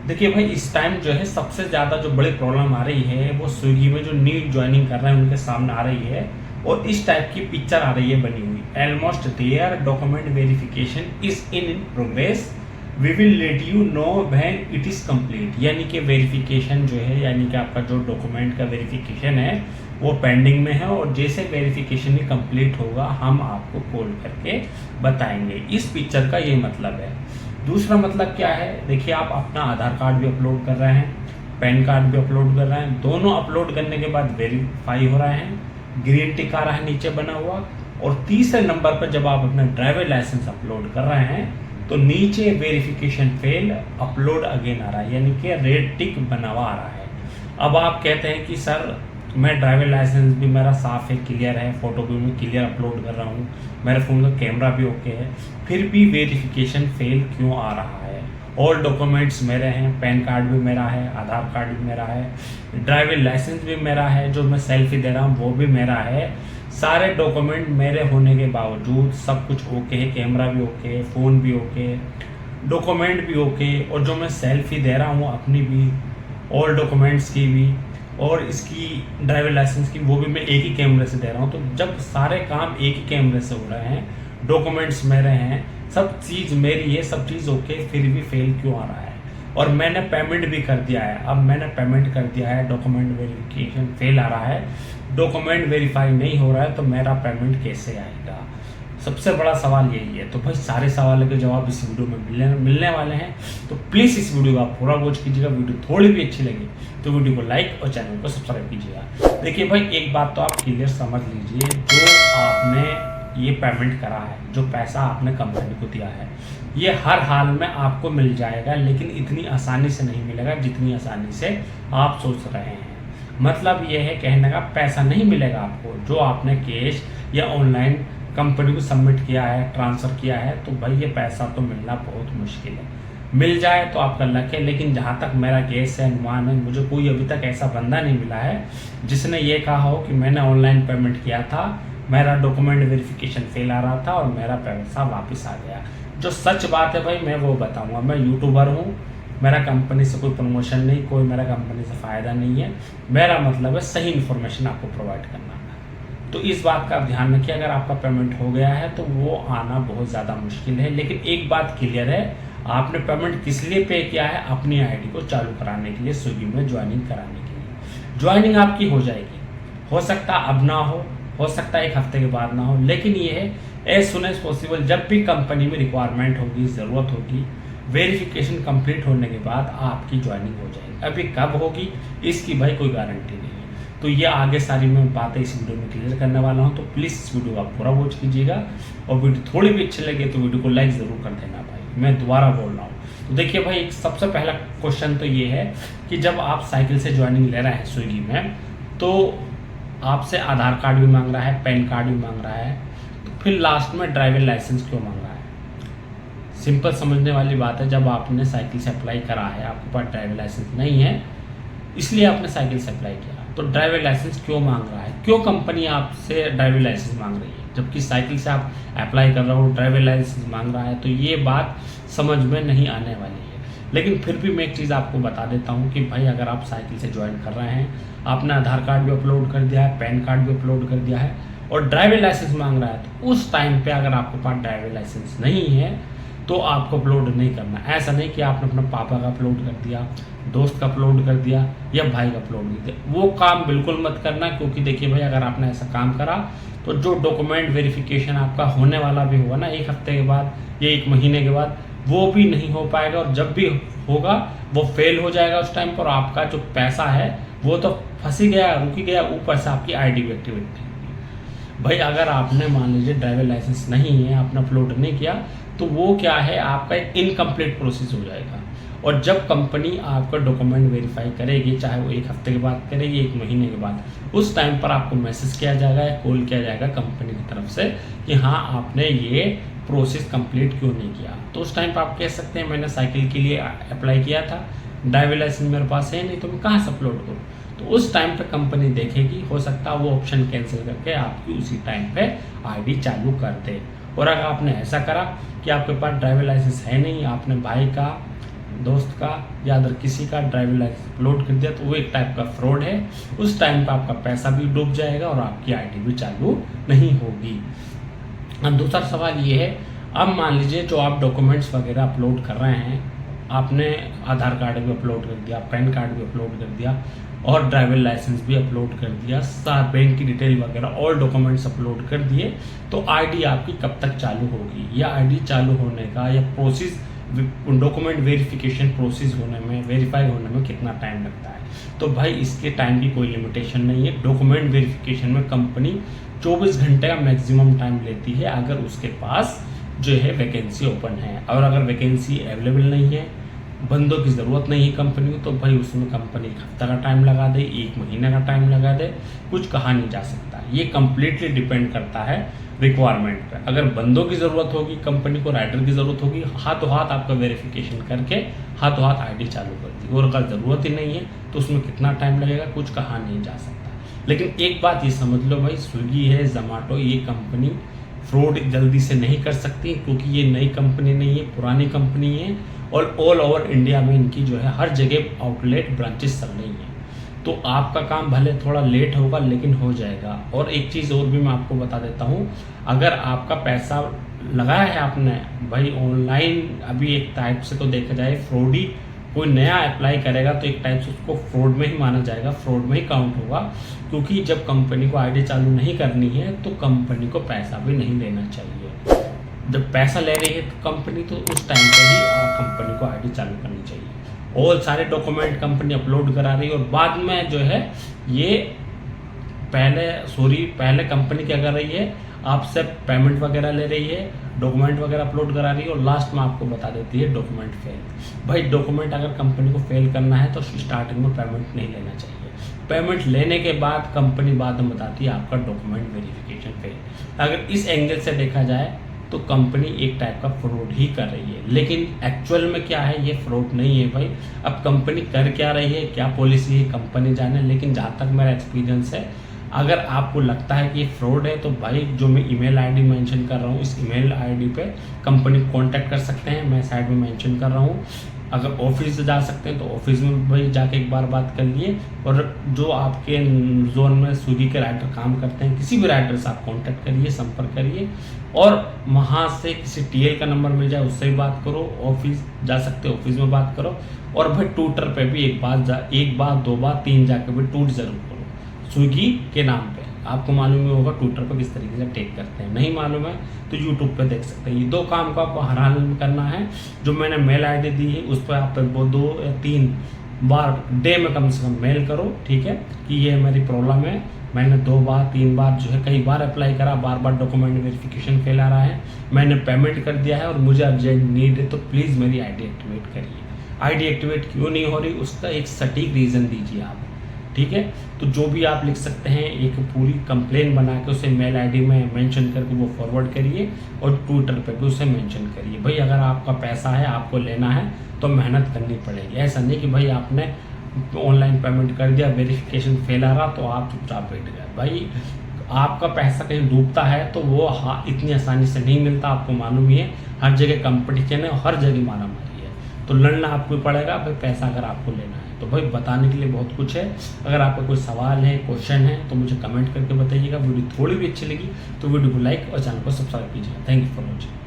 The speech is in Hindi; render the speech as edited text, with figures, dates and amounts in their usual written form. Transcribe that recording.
देखिए भाई, इस टाइम जो है सबसे ज़्यादा जो बड़ी प्रॉब्लम आ रही है वो स्विगी में जो न्यू ज्वाइनिंग कर रहे हैं उनके सामने आ रही है, और इस टाइप की पिक्चर आ रही है बनी हुई, almost there document verification is in progress, we will let you know when it is complete. यानी कि वेरिफिकेशन जो है, यानी कि आपका जो डॉक्यूमेंट का वेरिफिकेशन है वो पेंडिंग में है, और जैसे वेरिफिकेशन ही कंप्लीट होगा हम आपको कॉल करके बताएंगे। इस पिक्चर का ये मतलब है। दूसरा मतलब क्या है, देखिए आप अपना आधार कार्ड भी अपलोड कर रहे हैं, पैन कार्ड भी अपलोड कर रहे हैं, दोनों अपलोड करने के बाद वेरीफाई हो रहे हैं, ग्रीन टिक आ रहा है नीचे बना हुआ, और तीसरे नंबर पर जब आप अपना ड्राइवर लाइसेंस अपलोड कर रहे हैं तो नीचे वेरिफिकेशन फेल अपलोड अगेन आ रहा है, यानी कि रेड टिक बना हुआ आ रहा है। अब आप कहते हैं कि सर मैं ड्राइवर लाइसेंस भी मेरा साफ़ है, क्लियर है, फ़ोटो भी मैं क्लियर अपलोड कर रहा हूँ, मेरे फ़ोन का कैमरा भी ओके है, फिर भी वेरिफिकेशन फेल क्यों आ रहा है? ऑल डॉक्यूमेंट्स मेरे हैं, पैन कार्ड भी मेरा है, आधार कार्ड भी मेरा है, ड्राइवर लाइसेंस भी मेरा है, जो मैं सेल्फी दे रहा हूँ वो भी मेरा है, सारे डॉक्यूमेंट मेरे होने के बावजूद सब कुछ ओके है, कैमरा भी ओके है, फ़ोन भी ओके है, डॉक्यूमेंट भी ओके, और जो मैं सेल्फी दे रहा हूँ अपनी भी, ऑल डॉक्यूमेंट्स की भी, और इसकी ड्राइवर लाइसेंस की वो भी मैं एक ही कैमरे से दे रहा हूँ। तो जब सारे काम एक ही कैमरे से हो रहे हैं, डॉक्यूमेंट्स मेरे हैं, सब चीज़ मेरी है, सब चीज़ ओके, फिर भी फेल क्यों आ रहा है? और मैंने पेमेंट भी कर दिया है, अब मैंने पेमेंट कर दिया है, डॉक्यूमेंट वेरिफिकेशन फेल आ रहा है, डॉक्यूमेंट वेरीफाई नहीं हो रहा है, तो मेरा पेमेंट कैसे आएगा? सबसे बड़ा सवाल यही है। तो भाई सारे सवालों के जवाब इस वीडियो में मिलने वाले हैं, तो प्लीज़ इस वीडियो को आप पूरा वॉच कीजिएगा। वीडियो थोड़ी भी अच्छी लगी तो वीडियो को लाइक और चैनल को सब्सक्राइब कीजिएगा। देखिए भाई, एक बात तो आप क्लियर समझ लीजिए, जो आपने ये पेमेंट करा है, जो पैसा आपने कंपनी को दिया है, ये हर हाल में आपको मिल जाएगा, लेकिन इतनी आसानी से नहीं मिलेगा जितनी आसानी से आप सोच रहे हैं। मतलब ये है, कहने का पैसा नहीं मिलेगा आपको, जो आपने कैश या ऑनलाइन कंपनी को सबमिट किया है, ट्रांसफ़र किया है, तो भाई ये पैसा तो मिलना बहुत मुश्किल है। मिल जाए तो आपका लक है, लेकिन जहाँ तक मेरा केस है, अनुमान है, मुझे कोई अभी तक ऐसा बंदा नहीं मिला है जिसने ये कहा हो कि मैंने ऑनलाइन पेमेंट किया था, मेरा डॉक्यूमेंट वेरिफिकेशन फेल आ रहा था और मेरा पैसा वापस आ गया। जो सच बात है भाई मैं वो बताऊँगा। मैं यूट्यूबर हूँ, मेरा कंपनी से कोई प्रमोशन नहीं, कोई मेरा कंपनी से फ़ायदा नहीं है, मेरा मतलब है सही इन्फॉर्मेशन आपको प्रोवाइड करना। तो इस बात का आप ध्यान रखिए, अगर आपका पेमेंट हो गया है तो वो आना बहुत ज़्यादा मुश्किल है। लेकिन एक बात क्लियर है, आपने पेमेंट किस लिए पे किया है? अपनी आईडी को चालू कराने के लिए, स्विगी में ज्वाइनिंग कराने के लिए। ज्वाइनिंग आपकी हो जाएगी, हो सकता अब ना हो सकता है एक हफ्ते के बाद ना हो, लेकिन ये है एज सुन एज पॉसिबल, जब भी कंपनी में रिक्वायरमेंट होगी, ज़रूरत होगी, वेरिफिकेशन कंप्लीट होने के बाद आपकी ज्वाइनिंग हो जाएगी। अभी कब होगी इसकी भाई कोई गारंटी नहीं है। तो ये आगे सारी मैं बातें इस वीडियो में क्लियर करने वाला हूँ, तो प्लीज़ इस वीडियो को आप पूरा वॉच कीजिएगा, और वीडियो थोड़ी भी अच्छी लगे तो वीडियो को लाइक ज़रूर कर देना भाई, मैं दोबारा बोल रहा हूँ। तो देखिए भाई, एक सबसे पहला क्वेश्चन तो ये है कि जब आप साइकिल से ज्वाइनिंग ले रहे हैं स्विगी में, तो आपसे आधार कार्ड भी मांग रहा है, पैन कार्ड भी मांग रहा है, तो फिर लास्ट में ड्राइविंग लाइसेंस क्यों मांग रहा है? सिंपल समझने वाली बात है, जब आपने साइकिल से अप्लाई करा है, आपके पास ड्राइविंग लाइसेंस नहीं है, इसलिए आपने साइकिल से अप्लाई किया, तो ड्राइविंग लाइसेंस क्यों मांग रहा है? क्यों कंपनी आपसे ड्राइविंग लाइसेंस मांग रही है, जबकि साइकिल से आप अप्लाई कर रहे हो, ड्राइविंग लाइसेंस मांग रहा है? तो ये बात समझ में नहीं आने वाली है। लेकिन फिर भी मैं एक चीज़ आपको बता देता हूँ कि भाई अगर आप साइकिल से ज्वाइन कर रहे हैं, आपने आधार कार्ड भी अपलोड कर दिया है, पैन कार्ड भी अपलोड कर दिया है, और ड्राइविंग लाइसेंस मांग रहा है, तो उस टाइम पर अगर आपके पास ड्राइविंग लाइसेंस नहीं है तो आपको अपलोड नहीं करना। ऐसा नहीं कि आपने अपने पापा का अपलोड कर दिया, दोस्त का अपलोड कर दिया या भाई का अपलोड कर दिया, वो काम बिल्कुल मत करना। क्योंकि देखिए भाई, अगर आपने ऐसा काम करा तो जो डॉक्यूमेंट वेरिफिकेशन आपका होने वाला भी होगा ना, एक हफ्ते के बाद या एक महीने के बाद, वो भी नहीं हो पाएगा, और जब भी होगा वो फेल हो जाएगा उस टाइम पर। आपका जो पैसा है वो तो फंस ही गया, रुक ही गया, ऊपर से आपकी आईडी भी एक्टिवेट नहीं होगी। भाई अगर आपने मान लीजिए ड्राइविंग लाइसेंस नहीं है, आपने अपलोड नहीं किया, तो वो क्या है, आपका एक इनकम्प्लीट प्रोसेस हो जाएगा। और जब कंपनी आपका डॉक्यूमेंट वेरीफाई करेगी, चाहे वो एक हफ्ते के बाद करेगी, एक महीने के बाद, उस टाइम पर आपको मैसेज किया जाएगा या कॉल किया जाएगा कंपनी की तरफ से कि हाँ आपने ये प्रोसेस कंप्लीट क्यों नहीं किया। तो उस टाइम पर आप कह सकते हैं मैंने साइकिल के लिए अप्लाई किया था, ड्राइविंग लाइसेंस मेरे पास है नहीं, तो मैं कहाँ से अपलोड करूँ? तो उस टाइम पे कंपनी देखेगी, हो सकता है वो ऑप्शन कैंसिल करके आपकी उसी टाइम पे आईडी चालू कर दे। और अगर आपने ऐसा करा कि आपके पास ड्राइविंग लाइसेंस है नहीं, आपने भाई का, दोस्त का या अदर किसी का ड्राइविंग लाइसेंस अपलोड कर दिया तो वो एक टाइप का फ्रॉड है। उस टाइम पे आपका पैसा भी डूब जाएगा और आपकी आईडी भी चालू नहीं होगी। अब दूसरा सवाल ये है, अब मान लीजिए जो आप डॉक्यूमेंट्स वगैरह अपलोड कर रहे हैं, आपने आधार कार्ड भी अपलोड कर दिया, पैन कार्ड भी अपलोड कर दिया और ड्राइविंग लाइसेंस भी अपलोड कर दिया, बैंक की डिटेल वगैरह और डॉक्यूमेंट्स अपलोड कर दिए, तो आईडी आपकी कब तक चालू होगी? या आईडी चालू होने का या प्रोसेस डॉक्यूमेंट वेरिफिकेशन प्रोसेस होने में, वेरीफाई होने में कितना टाइम लगता है? तो भाई इसके टाइम की कोई लिमिटेशन नहीं है। डॉक्यूमेंट वेरिफिकेशन में कंपनी 24 घंटे का मैक्सिमम टाइम लेती है अगर उसके पास जो है वैकेंसी ओपन है। और अगर वैकेंसी अवेलेबल नहीं है, बंदों की ज़रूरत नहीं है कंपनी को, तो भाई उसमें कंपनी एक हफ्ता का टाइम लगा दे, 1 महीने का टाइम लगा दे, कुछ कहा नहीं जा सकता। ये कम्प्लीटली डिपेंड करता है रिक्वायरमेंट पर। अगर बंदों की ज़रूरत होगी, कंपनी को राइडर की ज़रूरत होगी, हाथों हाथ आपका वेरिफिकेशन करके हाथों हाथ आईडी चालू कर दी। और अगर ज़रूरत ही नहीं है तो उसमें कितना टाइम लगेगा कुछ कहा नहीं जा सकता। लेकिन एक बात ये समझ लो भाई, स्विगी है, जोमैटो, ये कंपनी फ्रॉड जल्दी से नहीं कर सकती क्योंकि ये नई कंपनी नहीं है, पुरानी कंपनी है और ऑल ओवर इंडिया में इनकी जो है हर जगह आउटलेट ब्रांचेस चल रही हैं। तो आपका काम भले थोड़ा लेट होगा लेकिन हो जाएगा। और एक चीज़ और भी मैं आपको बता देता हूँ, अगर आपका पैसा लगाया है आपने भाई ऑनलाइन, अभी एक टाइप से तो देखा जाए फ्रॉड ही, कोई नया अप्लाई करेगा तो एक टाइप से उसको फ्रॉड में ही माना जाएगा, फ्रॉड में ही काउंट होगा। क्योंकि जब कंपनी को आईडी चालू नहीं करनी है तो कंपनी को पैसा भी नहीं लेना चाहिए। जब पैसा ले रही है तो कंपनी, तो उस टाइम पे ही कंपनी को आईडी चालू करनी चाहिए। और सारे डॉक्यूमेंट कंपनी अपलोड करा रही है और बाद में जो है ये पहले कंपनी क्या कर रही है, आपसे पेमेंट वगैरह ले रही है, डॉक्यूमेंट वगैरह अपलोड करा रही है और लास्ट में आपको बता देती है डॉक्यूमेंट फेल। भाई डॉक्यूमेंट अगर कंपनी को फेल करना है तो स्टार्टिंग में पेमेंट नहीं लेना चाहिए। पेमेंट लेने के बाद कंपनी बाद में बताती है आपका डॉक्यूमेंट वेरिफिकेशन फेल। अगर इस एंगल से देखा जाए तो कंपनी एक टाइप का फ्रॉड ही कर रही है। लेकिन एक्चुअल में क्या है, ये फ्रॉड नहीं है भाई। अब कंपनी कर क्या रही है, क्या पॉलिसी है, कंपनी जाने। लेकिन जहाँ तक मेरा एक्सपीरियंस है, अगर आपको लगता है कि ये फ्रॉड है तो भाई जो मैं ईमेल आईडी मेंशन कर रहा हूँ, इस ईमेल आईडी पे कंपनी को कांटेक्ट कर सकते हैं। मैं साइड में मेंशन कर रहा हूँ। अगर ऑफिस से जा सकते हैं तो ऑफिस में भाई जाके एक बार बात कर लिए। और जो आपके जोन में स्विगी के राइडर काम करते हैं, किसी भी राइडर से आप कांटेक्ट करिए, संपर्क करिए और वहाँ से किसी टीएल का नंबर मिल जाए उससे भी बात करो। ऑफिस जा सकते हो, ऑफिस में बात करो। और भाई ट्विटर पे भी एक बार 2 बार 3 जाकर भी ट्वीट जरूर करो स्विगी के नाम पे। आपको मालूम ही होगा ट्विटर पर किस तरीके से टैग करते हैं, नहीं मालूम है तो यूट्यूब पे देख सकते हैं। ये 2 काम को आपको हर हाल में करना है। जो मैंने मेल आईडी दी है उस पर आप 2 या 3 बार डे में कम से कम मेल करो, ठीक है, कि ये मेरी प्रॉब्लम है। मैंने 2 बार 3 बार जो है कई बार अप्लाई करा, बार डॉक्यूमेंट वेरिफिकेशन फेल आ रहा है, मैंने पेमेंट कर दिया है और मुझे अर्जेंट नीड है, तो प्लीज़ मेरी आईडी एक्टिवेट करिए। आईडी एक्टिवेट क्यों नहीं हो रही उसका एक सटीक रीज़न दीजिए आप, ठीक है। तो जो भी आप लिख सकते हैं, एक पूरी कंप्लेन बना के उसे मेल आईडी में मेंशन करके वो फॉरवर्ड करिए और ट्विटर पे भी उसे मेंशन करिए। भाई अगर आपका पैसा है, आपको लेना है तो मेहनत करनी पड़ेगी। ऐसा नहीं कि भाई आपने ऑनलाइन पेमेंट कर दिया, वेरिफिकेशन फेल आ रहा तो आप चुपचाप बैठ गए। भाई आपका पैसा कहीं डूबता है तो वो इतनी आसानी से नहीं मिलता, आपको मालूम ही है। हर जगह कंपटीशन है, हर जगह मारामारी है, तो लड़ना आपको पड़ेगा भाई पैसा अगर आपको लेना है। तो भाई बताने के लिए बहुत कुछ है। अगर आपका कोई सवाल है, क्वेश्चन है तो मुझे कमेंट करके बताइएगा। वीडियो थोड़ी भी अच्छी लगी तो वीडियो को लाइक और चैनल को सब्सक्राइब कीजिएगा। Thank you for watching.